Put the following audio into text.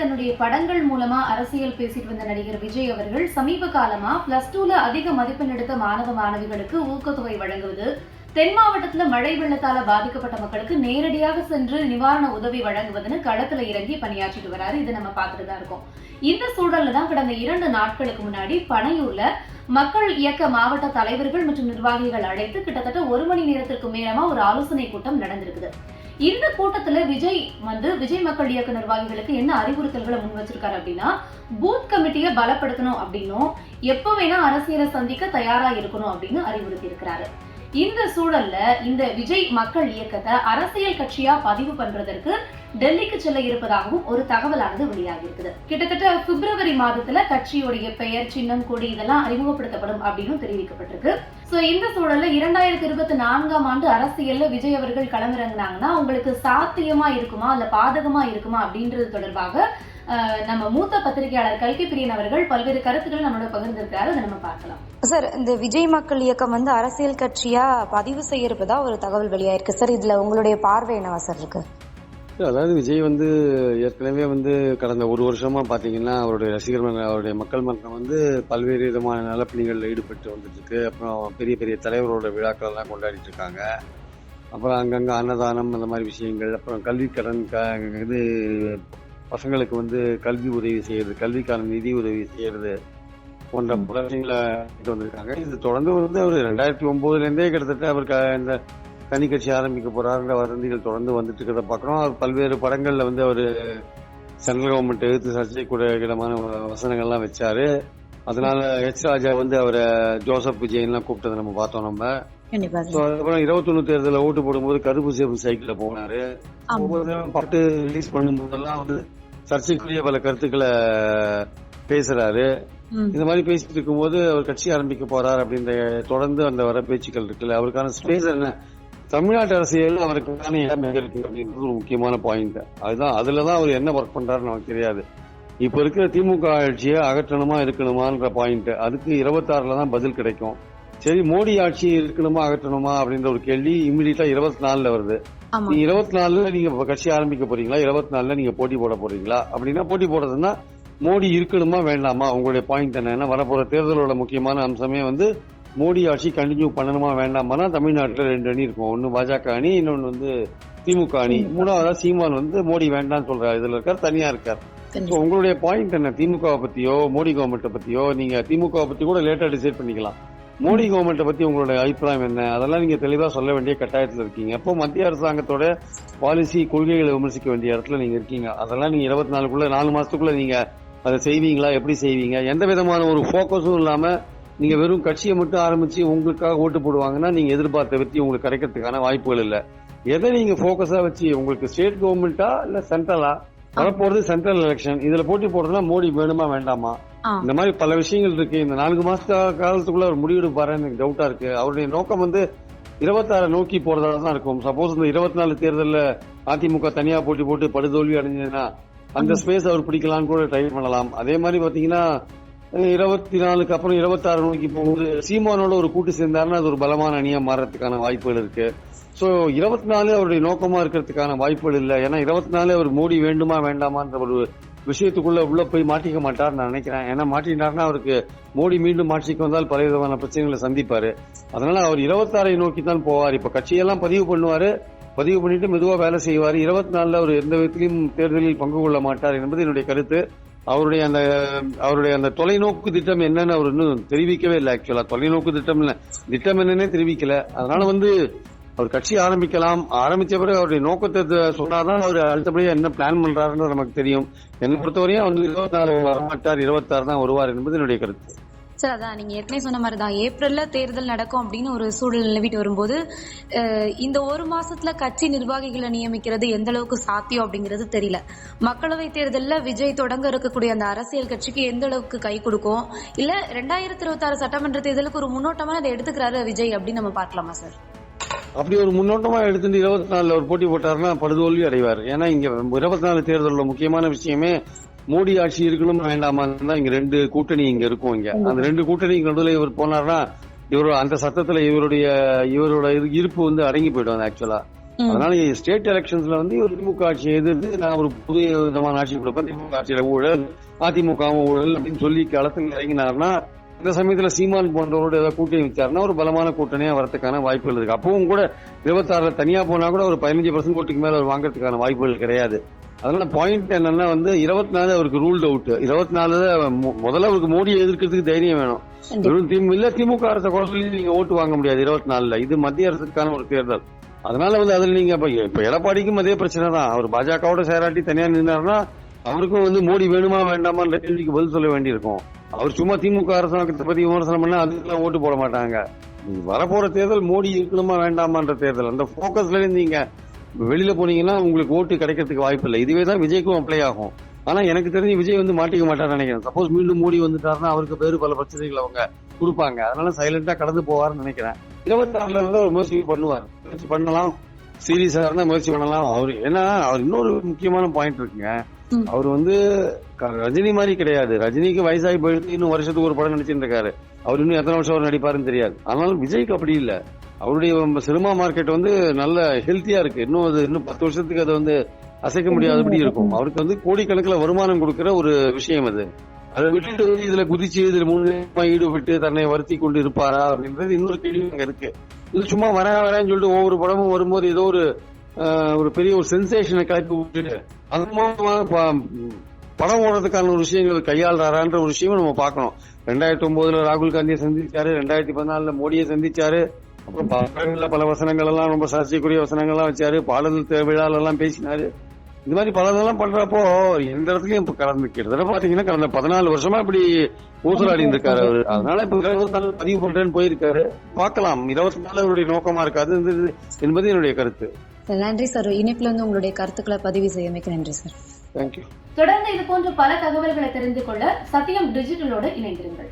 தன்னுடைய படங்கள் மூலமா அரசியல் பேசிட்டு வந்த நடிகர் விஜய் அவர்கள் சமீப காலமா +2ல அதிக மதிப்பெண் எடுத்த மாணவ மாணவிகளுக்கு ஊக்கத்தொகை வழங்குவது, தென் மாவட்டத்துல மழை வெள்ளத்தால பாதிக்கப்பட்ட மக்களுக்கு நேரடியாக சென்று நிவாரண உதவி வழங்குவதுன்னு களத்துல இறங்கி பணியாற்றிட்டு வராரு. இதை நம்ம பார்த்துட்டு தான் இருக்கோம். இந்த சூழல்ல தான் கடந்த 2 நாட்களுக்கு முன்னாடி பனையூர்ல மக்கள் இயக்க மாவட்ட தலைவர்கள் மற்றும் நிர்வாகிகள் அழைத்து கிட்டத்தட்ட 1 மணி நேரத்திற்கு மேலமா ஒரு ஆலோசனை கூட்டம் நடந்திருக்குது. இந்த கூட்டத்துல விஜய் மக்கள் இயக்க நிர்வாகிகளுக்கு என்ன அறிவுறுத்தல்களை முன் வச்சிருக்காரு அப்படின்னா, பூத் கமிட்டியை பலப்படுத்தணும் அப்படின்னும், எப்ப வேணா அரசியலை சந்திக்க தயாரா இருக்கணும் அப்படின்னு அறிவுறுத்தி இருக்கிறாரு. இந்த சூழல்ல இந்த விஜய் மக்கள் இயக்கத்தை அரசியல் கட்சியா பதிவு பண்றதற்கு டெல்லிக்கு செல்ல இருப்பதாகவும் ஒரு தகவலானது வெளியாகி இருக்குது. கிட்டத்தட்ட பிப்ரவரி மாதத்துல கட்சியுடைய பெயர், சின்னம், கொடி இதெல்லாம் அறிமுகப்படுத்தப்படும் அப்படின்னு தெரிவிக்கப்பட்டிருக்கு. சோ இந்த சூழல்ல 2024ஆம் ஆண்டு அரசியல்ல விஜய் அவர்கள் களமிறங்கினாங்கன்னா உங்களுக்கு சாத்தியமா இருக்குமா இல்ல பாதகமா இருக்குமா அப்படின்றது தொடர்பாக நம்ம மூத்த பத்திரிகையாளர் கல்கி பிரியன் அவர்கள் பல்வேறு கருத்துக்களை நம்மளோட பகிர்ந்திருக்காரு. அதை நம்ம பார்க்கலாம். சார், இந்த விஜய் மக்கள் இயக்கம் அரசியல் கட்சியா பதிவு செய்ய இருப்பதா ஒரு தகவல் வெளியாயிருக்கு சார். இதுல உங்களுடைய பார்வை என்னவா சார் இருக்கு? அதாவது விஜய் ஏற்கனவே கடந்த 1 வருஷமா பாத்தீங்கன்னா அவருடைய ரசிகர் மன்றம், அவருடைய மக்கள் மன்றம் பல்வேறு விதமான நலப்பணிகளில் ஈடுபட்டு வந்துட்டு இருக்கு. அப்புறம் பெரிய பெரிய தலைவரோட விழாக்கள் எல்லாம் கொண்டாடிட்டு இருக்காங்க. அப்புறம் அங்கங்க அன்னதானம் அந்த மாதிரி விஷயங்கள், அப்புறம் கல்விக்கடன் இது பசங்களுக்கு கல்வி உதவி செய்யறது, கல்விக்கான நிதி உதவி செய்யறது போன்ற பல விஷயங்களை வந்திருக்காங்க. இது தொடர்ந்து அவர் 2009 கிட்டத்தட்ட அவருக்கு இந்த தனி கட்சி ஆரம்பிக்க போறாருன்ற வதந்திகள் தொடர்ந்து வந்துட்டு இருக்கிறத பாக்குறோம். அவர் பல்வேறு படங்கள்ல அவர் சென்ட்ரல் கவர்மெண்ட் எதிர்த்து சர்ச்சைக்குரியமான வசனங்கள்லாம் வச்சாரு. அதனால ராஜா அவரை ஜோசப் விஜயன்லாம் கூப்பிட்டதை நம்ம பார்த்தோம். நம்ம அப்புறம் 21 தேர்தலில் ஓட்டு போடும்போது கருப்பு சேப்பு சைக்கிள்ல போனாரு. பாட்டு ரிலீஸ் பண்ணும்போதெல்லாம் சர்ச்சைக்குரிய பல கருத்துக்களை பேசுறாரு. இந்த மாதிரி பேசிட்டு இருக்கும்போது அவர் கட்சி ஆரம்பிக்க போறாரு அப்படின்ற தொடர்ந்து அந்த வர பேச்சுக்கள் இருக்குல்ல, அவருக்கான ஸ்பேஸ் என்ன, தமிழ்நாட்டு அரசியல் அவருக்கான இடம் எங்க இருக்கு அப்படின்றது ஒரு முக்கியமான பாயிண்ட். அதுலதான் அவர் என்ன ஒர்க் பண்றாருன்னு நமக்கு தெரியாது. இப்ப இருக்கிற திமுக ஆட்சியை அகற்றணுமா இருக்கணுமான்ற பாயிண்ட், அதுக்கு 26ல தான் பதில் கிடைக்கும். சரி, மோடி ஆட்சி இருக்கணுமா அகற்றணுமா அப்படின்ற ஒரு கேள்வி இம்மிடியா 24ல வருது. 24ல நீங்க கட்சி ஆரம்பிக்க போறீங்களா, 24ல நீங்க போட்டி போட போறீங்களா? அப்படின்னா போட்டி போடுறதுன்னா மோடி இருக்கணுமா வேண்டாமா, உங்களுடைய பாயிண்ட் என்ன? வரப்போற தேர்தலோட முக்கியமான அம்சமே மோடி ஆட்சி கண்டினியூ பண்ணணுமா வேண்டாமா. தமிழ்நாட்டுல 2 அணி இருக்கும், ஒன்னு பாஜக அணி, இன்னொன்னு திமுக அணி. 3வதா சீமான் மோடி வேண்டாம்னு சொல்றாரு, இதுல இருக்காரு, தனியா இருக்காரு. உங்களுடைய பாயிண்ட் என்ன? திமுக பத்தியோ மோடி கவர்மெண்ட் பத்தியோ, நீங்க திமுக பத்தி கூட லேட்டா டிசைட் பண்ணிக்கலாம். மோடி கவர்மெண்ட் பத்தி உங்களுடைய அபிப்பிராயம் என்ன, அதெல்லாம் நீங்க தெளிவா சொல்ல வேண்டிய கட்டாயத்துல இருக்கீங்க. அப்போ மத்திய அரசாங்கத்தோட பாலிசி கொள்கைகளை விமர்சிக்க வேண்டிய இடத்துல நீங்க இருக்கீங்க. அதெல்லாம் நீங்க 24க்குள்ள 4 மாசத்துக்குள்ள நீங்க அதை செய்வீங்களா? எப்படி செய்வீங்க? எந்த விதமான ஒரு போக்கஸும் இல்லாம நீங்க வெறும் கட்சியை மட்டும் ஆரம்பிச்சு உங்களுக்காக ஓட்டு போடுவாங்கன்னா நீங்க எதிர்பார்த்த வெற்றி உங்களுக்கு கிடைக்கிறதுக்கான வாய்ப்புகள் இல்ல. எதை நீங்க போக்கஸா வச்சு, உங்களுக்கு ஸ்டேட் கவர்மெண்டா இல்ல சென்ட்ரலா? வரப்போறது சென்ட்ரல் எலெக்ஷன், இதுல போட்டி போடுறதுனா மோடி வேணுமா வேண்டாமா? இந்த மாதிரி பல விஷயங்கள் இருக்கு. இந்த 4 மாச காலத்துக்குள்ள அவர் முடிவெடுப்பாரு எனக்கு டவுட்டா இருக்கு. அவருடைய நோக்கம் 26 நோக்கி போறதா தான் இருக்கும். சப்போஸ் இந்த 24 தேர்தலில் அதிமுக தனியா போட்டி போட்டு படுதோல்வி அடைஞ்சதுன்னா அந்த ஸ்பேஸ் அவர் பிடிக்கலான்னு கூட ட்ரை பண்ணலாம். அதே மாதிரி பாத்தீங்கன்னா 24க்கு அப்புறம் 26 நோக்கி போகும்போது சீமானோட ஒரு கூட்டு சேர்ந்தாருன்னா அது ஒரு பலமான அணியா மாறதுக்கான வாய்ப்புகள் இருக்கு. சோ 24 அவருடைய நோக்கமா இருக்கிறதுக்கான வாய்ப்புகள் இல்ல. ஏன்னா 24 அவர் மோடி வேண்டுமா வேண்டாமான்ற ஒரு விஷயத்துக்குள்ள உள்ள போய் மாட்டிக்க மாட்டார் நான் நினைக்கிறேன். ஏன்னா மாட்டினார்னா அவருக்கு மோடி மீண்டும் ஆட்சிக்கு வந்தால் பல விதமான பிரச்சனைகளை சந்திப்பாரு. அதனால அவர் 26 நோக்கி தான் போவார். இப்ப கட்சியெல்லாம் பதிவு பண்ணுவாரு, பதிவு பண்ணிட்டு மெதுவா வேலை செய்வாரு. 24 அவர் எந்த விதத்திலையும் தேர்தலில் பங்கு கொள்ள மாட்டார் என்பது என்னுடைய கருத்து. அவருடைய அந்த தொலைநோக்கு திட்டம் என்னன்னு அவர் இன்னும் தெரிவிக்கவே இல்லை. ஆக்சுவலா தொலைநோக்கு திட்டம் இல்ல, திட்டம் என்னன்னே தெரிவிக்கல. அதனால அவர் கட்சி ஆரம்பிக்கலாம். ஆரம்பிச்ச பிறகு அவருடைய நோக்கத்தை சொன்னாதான் அவர் அடுத்தபடியா என்ன பிளான் பண்றாருன்னு நமக்கு தெரியும். என்னை பொறுத்தவரையும் 24 வரமாட்டார், 26 தான் வருவார் என்பது என்னுடைய கருத்து. சார், அதான் நீங்க ஏற்கனவே சொன்ன மாதிரிதான் ஏப்ரல்ல தேர்தல் நடக்கும் அப்படின்னு ஒரு சூழல் நிலவிட்டு வரும்போது இந்த 1 மாசத்துல கட்சி நிர்வாகிகளை நியமிக்கிறது எந்த அளவுக்கு சாத்தியம் அப்படிங்கிறது தெரியல. மக்களவை தேர்தலில் விஜய் தொடங்க இருக்கக்கூடிய அந்த அரசியல் கட்சிக்கு எந்த அளவுக்கு கை கொடுக்கும், இல்ல 2026 சட்டமன்ற தேர்தலுக்கு ஒரு முன்னோட்டமா அதை எடுத்துக்கிறாரு விஜய் அப்படின்னு நம்ம பார்க்கலாமா சார்? அப்படி ஒரு முன்னோட்டமா எடுத்துட்டு 24 அவர் போட்டி போட்டாருன்னா படுதோல்வி அடைவார். ஏன்னா இங்க 24 தேர்தலில் முக்கியமான விஷயமே மோடி ஆட்சி இருக்கணும் வேண்டாமான்னு தான். இங்க 2 கூட்டணி இங்க இருக்கும். இங்க அந்த 2 கூட்டணி நடுவில் இவர் போனார்னா அந்த சத்தத்துல இவரோட இருப்பு அடங்கி போயிடும். ஆக்சுவலா அதனால ஸ்டேட் எலெக்ஷன்ஸ்ல வந்து ஒரு திமுக ஆட்சியை எதிர்த்து நான் ஒரு புதிய விதமான ஆட்சி கொடுப்பேன், திமுக ஆட்சியில ஊழல், அதிமுகவும் ஊழல் அப்படின்னு சொல்லி களத்தில் இறங்கினார்னா இந்த சமயத்துல சீமான் போன்றவரோட ஏதாவது கூட்டணி வச்சாருன்னா ஒரு பலமான கூட்டணியா வரதுக்கான வாய்ப்புகள் இருக்கு. அப்பவும் கூட 26 தனியா போனா கூட ஒரு 15% ஓட்டுக்கு மேல அவர் வாங்கறதுக்கான வாய்ப்புகள் கிடையாது. அதனால பாயிண்ட் என்னன்னா வந்து 24 அவருக்கு ரூல்ட் அவுட். 24 முதல்ல அவருக்கு மோடியை எதிர்க்கிறதுக்கு தைரியம் வேணும். திமுக அரசை குறை சொல்லி நீங்க ஓட்டு வாங்க முடியாது 24. இது மத்திய அரசுக்கான ஒரு தேர்தல். அதனால வந்து அதுல நீங்க இப்ப எடப்பாடிக்கும் அதே பிரச்சனை தான். அவர் பாஜகவோட சேராட்டி தனியா நின்றாருன்னா அவருக்கும் வந்து மோடி வேணுமா வேண்டாமான்ற கேள்விக்கு பதில் சொல்ல வேண்டியிருக்கும். அவர் சும்மா திமுக அரசாங்கத்தை பத்தி விமர்சனம் பண்ணா அதுக்கெல்லாம் ஓட்டு போட மாட்டாங்க. வரப்போற தேர்தல் மோடி இருக்கணுமா வேண்டாமான்ற தேர்தல். அந்த போக்கஸ்ல இருந்து நீங்க வெளியில போனீங்கன்னா உங்களுக்கு ஓட்டு கிடைக்கிறதுக்கு வாய்ப்பு இல்லை. இதுவே தான் விஜய்க்கும் அப்ளை ஆகும். ஆனா எனக்கு தெரிஞ்சு விஜய் வந்து மாட்டிக்க மாட்டார்னு நினைக்கிறேன். சப்போஸ் மீண்டும் மோடி வந்துட்டாருன்னா அவருக்கு வேறு பல பிரச்சனைகள் அவங்க கொடுப்பாங்க. அதனால சைலண்டா கடந்து போவார்னு நினைக்கிறேன். 26 ஒரு முயற்சி பண்ணுவார், முயற்சி பண்ணலாம், சீரியஸா இருந்தா முயற்சி பண்ணலாம். அவரு ஏன்னா அவர் இன்னொரு முக்கியமான பாயிண்ட் இருக்குங்க. அவர் வந்து ரஜினி மாதிரி கிடையாது. ரஜினிக்கு வயசாகி போயிட்டு இன்னும் வருஷத்துக்கு ஒரு படம் நடிச்சுட்டு இருக்காரு. அவர் இன்னும் எத்தனை வருஷம் அவர் நடிப்பாருன்னு தெரியாது. ஆனாலும் விஜய்க்கு அப்படி இல்ல. அவருடைய சினிமா மார்க்கெட் வந்து நல்ல ஹெல்த்தியா இருக்கு. இன்னும் 10 வருஷத்துக்கு அதை வந்து அசைக்க முடியாதபடி இருக்கும். அவருக்கு வந்து கோடிக்கணக்கில் வருமானம் கொடுக்கிற ஒரு விஷயம் அது. அதை விட்டுட்டு இதுல குதிச்சு இதுல முழுமையா ஈடுபட்டு தன்னை வருத்தி கொண்டு இருப்பாரா அப்படின்றது இன்னொரு கேள்வி அங்க இருக்கு. இது சும்மா வரேன்னு சொல்லிட்டு ஒவ்வொரு படமும் வரும்போது ஏதோ ஒரு பெரிய ஒரு சென்சேஷனை கிளப்பி விட்டுட்டு அது மூலமா படம் ஓடுறதுக்கான ஒரு விஷயங்கள் கையாளுறாரான்ற ஒரு விஷயமும் நம்ம பார்க்கணும். 2009 ராகுல் காந்தியை சந்திச்சாரு, 2014 மோடியை சந்திச்சாரு. அப்புறம் பல வசனங்கள் எல்லாம் ரொம்ப சர்ச்சைக்குரிய வசனங்கள் எல்லாம் வச்சாரு, பாடல் விழால எல்லாம் பேசினாரு. இது மாதிரி பலதெல்லாம் பண்றப்போ எந்த இடத்துலயும் இப்ப கிட்டத்தட்ட பாத்தீங்கன்னா கடந்த 14 வருஷமா இப்படி ஊசலாடி இருக்காரு அவரு. அதனால இப்ப 24 பதிவு பண்றேன்னு போயிருக்காரு. பார்க்கலாம் 24 அவருடைய நோக்கமா இருக்காது என்பது என்னுடைய கருத்து. நன்றி சார். இணைப்புல வந்து உங்களுடைய கருத்துக்களை பதிவு செய்யமைக்கு நன்றி சார். தேங்க்யூ. தொடர்ந்து இது போன்ற பல தகவல்களை தெரிந்து கொள்ள சத்தியம் டிஜிட்டலோடு இணைந்திருங்கள்.